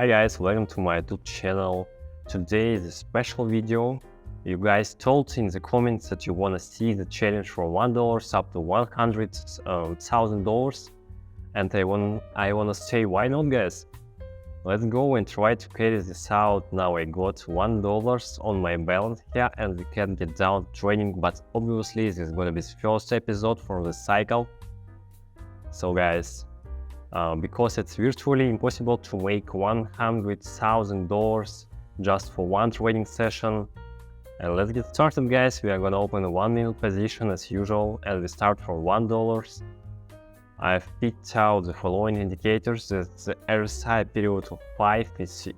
Hi guys, welcome to my YouTube channel. Today is a special video. You guys told in the comments that you want to see the challenge from $1 up to $100,000, and I want to say, why not, guys? Let's go and try to carry this out. Now I got $1 on my balance here and we can get down to trading, but obviously this is going to be the first episode for the cycle. So guys, because it's virtually impossible to make $100,000 just for one trading session. And let's get started, guys. We are going to open a 1 minute position as usual and we start from $1. I've picked out the following indicators. That the RSI period of 5 is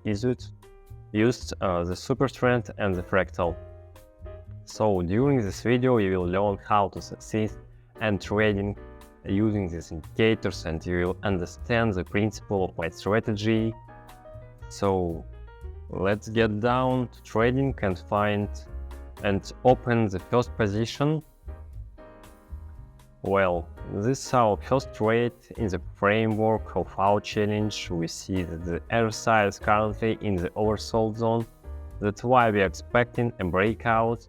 used, the super trend and the fractal. So during this video you will learn how to succeed and trading using these indicators, and you will understand the principle of my strategy. So let's get down to trading and find and open the first position. Well, this is our first trade in the framework of our challenge. We see that the RSI is currently in the oversold zone. That's why we are expecting a breakout.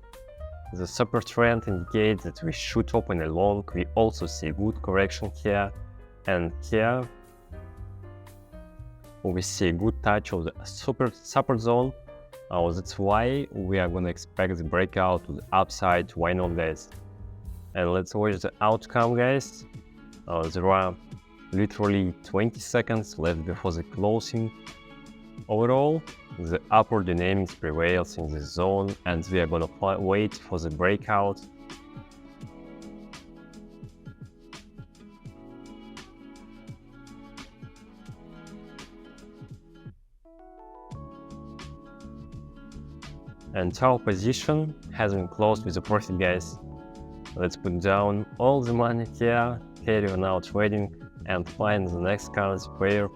The super trend indicates that we should open a long. We also see good correction here, and here we see a good touch of the support zone. That's why we are going to expect the breakout to the upside. Why not, guys? And let's watch the outcome, guys. There are literally 20 seconds left before the closing. Overall, the upward dynamics prevails in this zone, and we are gonna wait for the breakout. And our position has been closed with a profit, guys. Let's put down all the money here, carry on our trading, and find the next currency pair.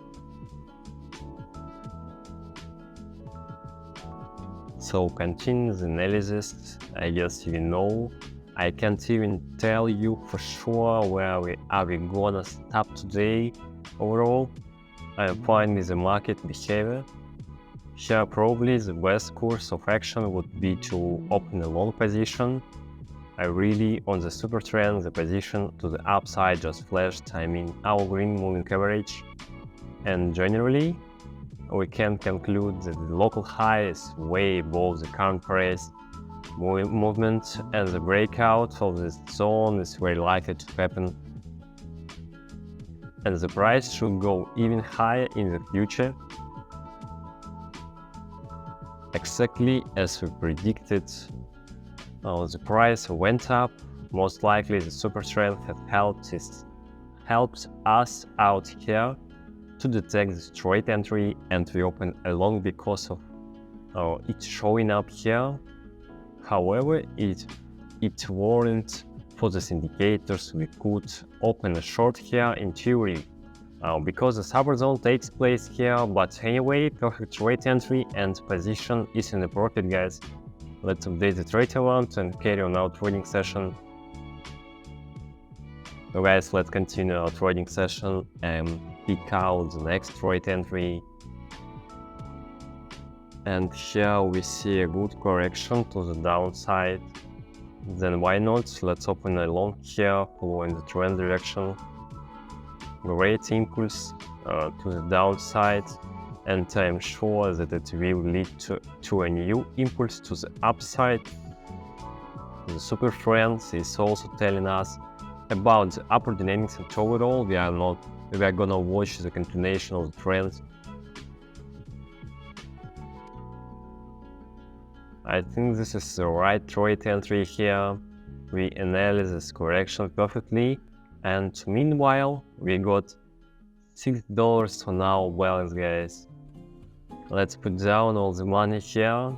So continue the analysis. I guess you know. I can't even tell you for sure where we gonna stop today. Overall, I am fine with the market behavior. Here probably the best course of action would be to open a long position. I really, on the super trend, the position to the upside just flashed, our green moving average. And generally, we can conclude that the local high is way above the current price movement, and the breakout of this zone is very likely to happen. And the price should go even higher in the future, exactly as we predicted. The price went up. Most likely the super trend has helped us out here to detect the straight entry, and we open a long because of it showing up here. However, it warrant for these indicators. We could open a short here in theory, because the support zone takes place here. But anyway, perfect straight entry and position is in the profit, guys. Let's update the trade amount and carry on our trading session. So guys, let's continue our trading session and pick out the next trade entry. And here we see a good correction to the downside. Then why not? Let's open a long here following the trend direction. Great impulse to the downside, and I'm sure that it will lead to a new impulse to the upside. The super trend is also telling us about the upward dynamics, and overall we are gonna watch the continuation of the trend. I think this is the right trade entry here. We analyze this correction perfectly, and meanwhile we got $6 on our balance, guys. Let's put down all the money here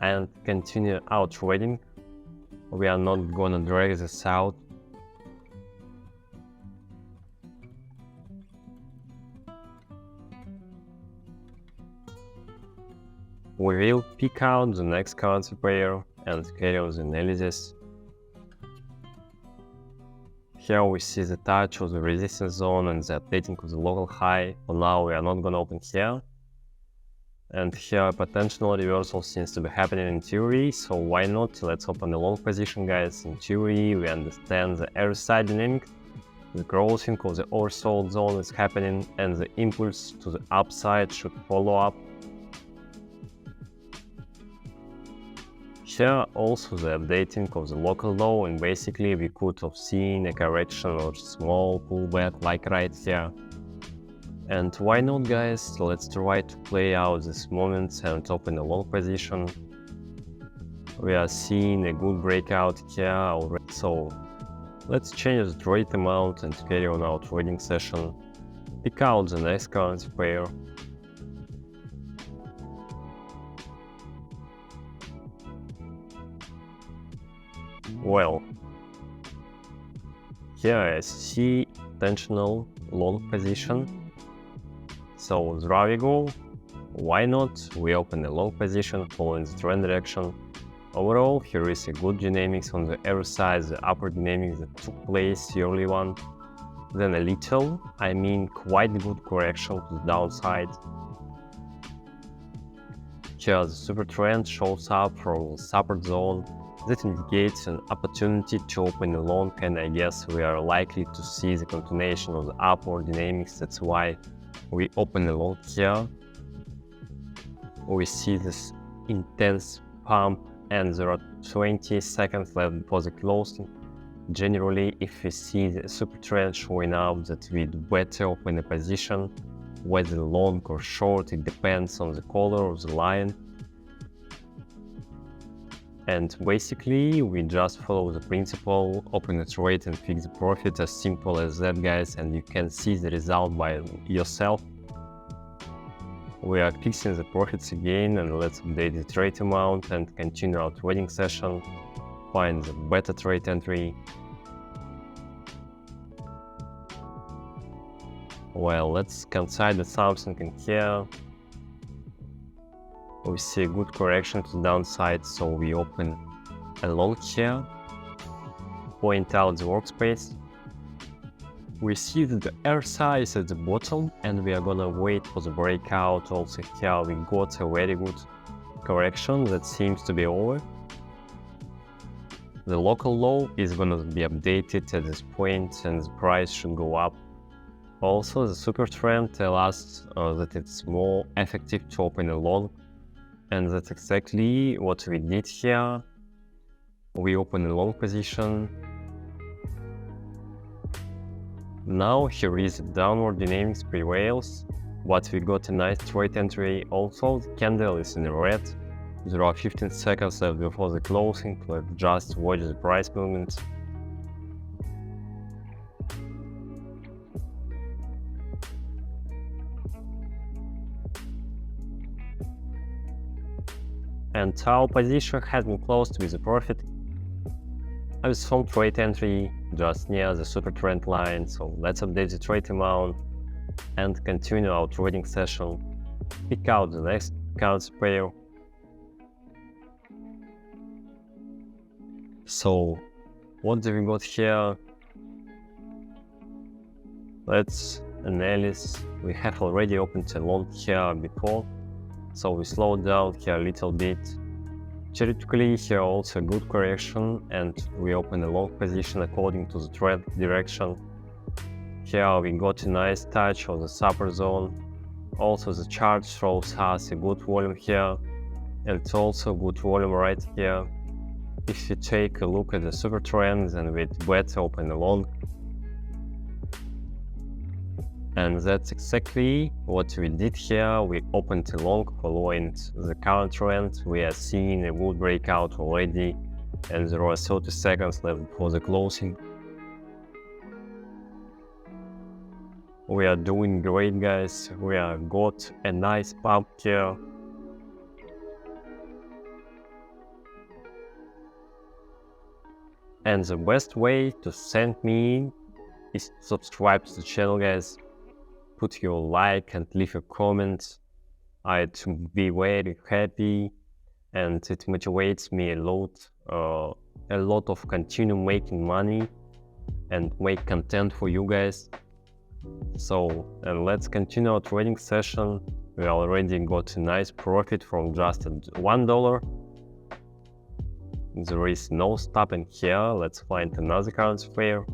and continue our trading. We are not gonna drag this out. We will pick out the next currency pair and carry on the analysis. Here we see the touch of the resistance zone and the updating of the local high. For now we are not gonna open here. And here a potential reversal seems to be happening in theory, so why not? Let's open a long position, guys. In theory, we understand the RSI dynamic. The crossing of the oversold zone is happening and the impulse to the upside should follow up. Here also the updating of the local low, and basically we could have seen a correction or small pullback like right here. And why not, guys? Let's try to play out this moment and open a long position. We are seeing a good breakout here already, so let's change the trade amount and carry on our trading session. Pick out the next currency pair. Well, here I see intentional long position. So there we go. Why not? We open a long position following the trend direction. Overall, here is a good dynamics on the RSI, the upper dynamics that took place, the early one. Then a little, I mean quite good correction to the downside. Here the super trend shows up from the support zone. That indicates an opportunity to open a long, and I guess we are likely to see the continuation of the upward dynamics. That's why we open a long here. We see this intense pump and there are 20 seconds left before the closing. Generally, if we see the super trend showing up, that we'd better open a position, whether long or short, it depends on the color of the line. And basically, we just follow the principle, open a trade and fix the profit, as simple as that, guys, and you can see the result by yourself. We are fixing the profits again, and let's update the trade amount and continue our trading session. Find the better trade entry. Well, let's consider something in here. We see a good correction to the downside, so we open a long here, point out the workspace. We see that the RSI is at the bottom and we are gonna wait for the breakout. Also here we got a very good correction that seems to be over. The local low is gonna be updated at this point and the price should go up. Also the super trend tells us that it's more effective to open a long. And that's exactly what we did here. We open a long position. Now here is downward dynamics prevails, but we got a nice trade entry. Also the candle is in red. There are 15 seconds left before the closing. Let's just watch the price movement. And our position has been closed with a profit. I have some trade entry just near the super trend line, so let's update the trade amount and continue our trading session. Pick out the next currency pair. So what do we got here? Let's analyze. We have already opened a long here before, so we slow down here a little bit. Theoretically, here also a good correction and we open a long position according to the trend direction. Here we got a nice touch of the support zone. Also the chart shows us a good volume here and it's also good volume right here. If you take a look at the super trend, then we'd better open a long. And that's exactly what we did here. We opened a long following the current trend. We are seeing a good breakout already and there are 30 seconds left before the closing. We are doing great, guys. We have got a nice pump here. And the best way to send me in is to subscribe to the channel, guys. Put your like and leave a comment. I'd be very happy and it motivates me a lot of continue making money and make content for you guys. So let's continue our trading session. We already got a nice profit from just $1. There is no stopping here. Let's find another currency pair.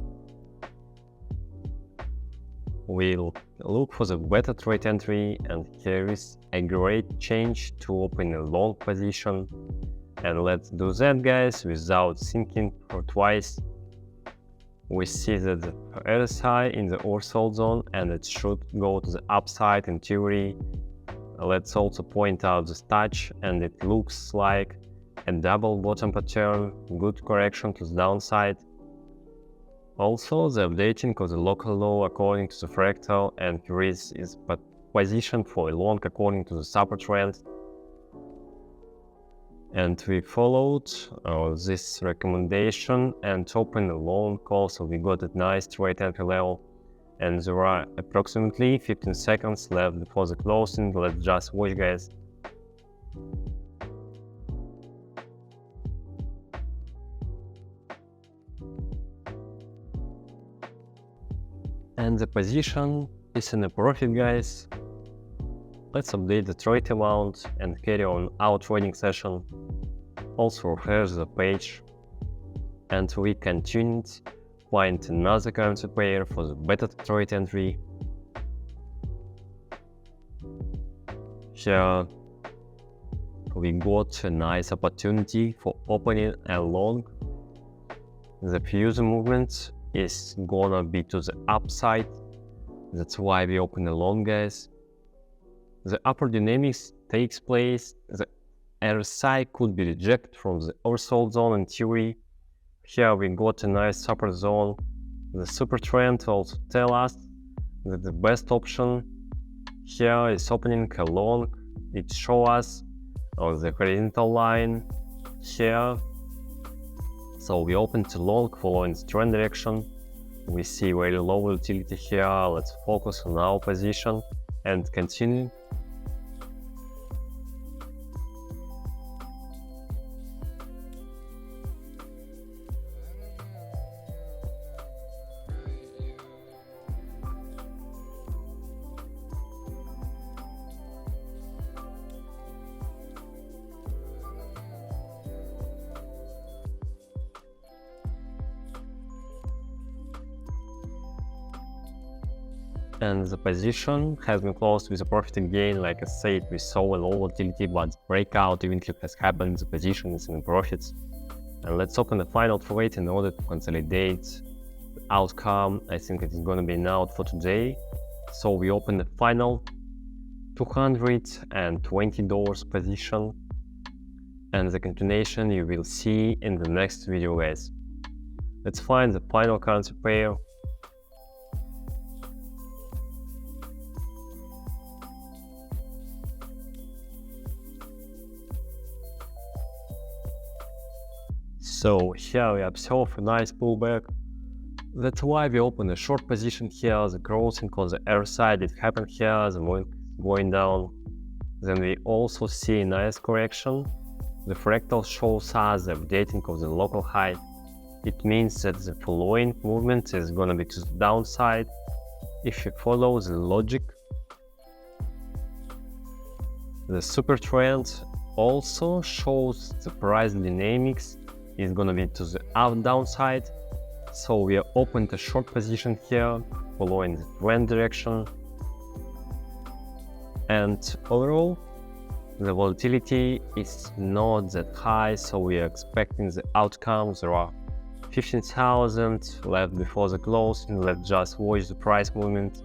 We'll look for the better trade entry, and here is a great change to open a long position. And let's do that, guys, without thinking for twice. We see that the RSI in the oversold zone, and it should go to the upside in theory. Let's also point out the touch, and it looks like a double bottom pattern, good correction to the downside. Also, the updating of the local low according to the fractal, and here is position for a long according to the support trend. And we followed this recommendation and opened a long call, so we got a nice trade entry level. And there are approximately 15 seconds left before the closing. Let's just watch, guys. And the position is in a profit, guys. Let's update the trade amount and carry on our trading session. Also here's the page. And we continued. Find another currency pair for the better trade entry. Here we got a nice opportunity for opening a long. The future movement is gonna be to the upside. That's why we open a long, guys. The upper dynamics takes place. The RSI could be rejected from the oversold zone in theory. Here we got a nice support zone. The super trend also tells us that the best option here is opening a long. It shows us on the horizontal line here. So we opened a long following the trend direction. We see very low volatility here. Let's focus on our position and continue. And the position has been closed with a profit gain. Like I said, we saw a low volatility, but breakout eventually has happened. The position is in profits. And let's open the final trade in order to consolidate the outcome. I think it is going to be an out for today. So we open the final $220 position, and the continuation you will see in the next video, guys. Let's find the final currency pair. So here we observe a nice pullback. That's why we open a short position here. The crossing on the RSI did happen here, the market going down. Then we also see a nice correction. The fractal shows us the updating of the local high. It means that the following movement is going to be to the downside. If you follow the logic, the super trend also shows the price dynamics is going to be to the downside. So we are open to short position here, following the trend direction. And overall, the volatility is not that high, so we are expecting the outcome. There are 15,000 left before the close, and let's just watch the price movement.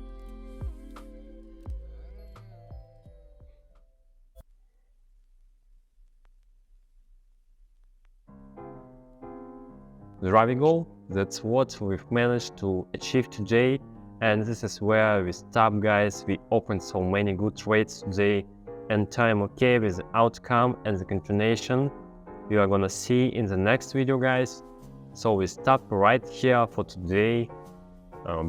There we go. That's what we've managed to achieve today, and this is where we stop, guys. We opened so many good trades today, and I'm okay with the outcome and the continuation you are gonna see in the next video, guys. So we stop right here for today.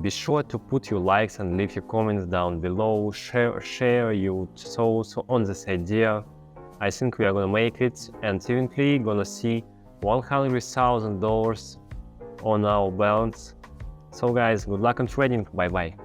Be sure to put your likes and leave your comments down below. Share your thoughts on this idea. I think we are gonna make it, and eventually gonna see $100,000 on our balance. So guys, good luck on trading. Bye bye.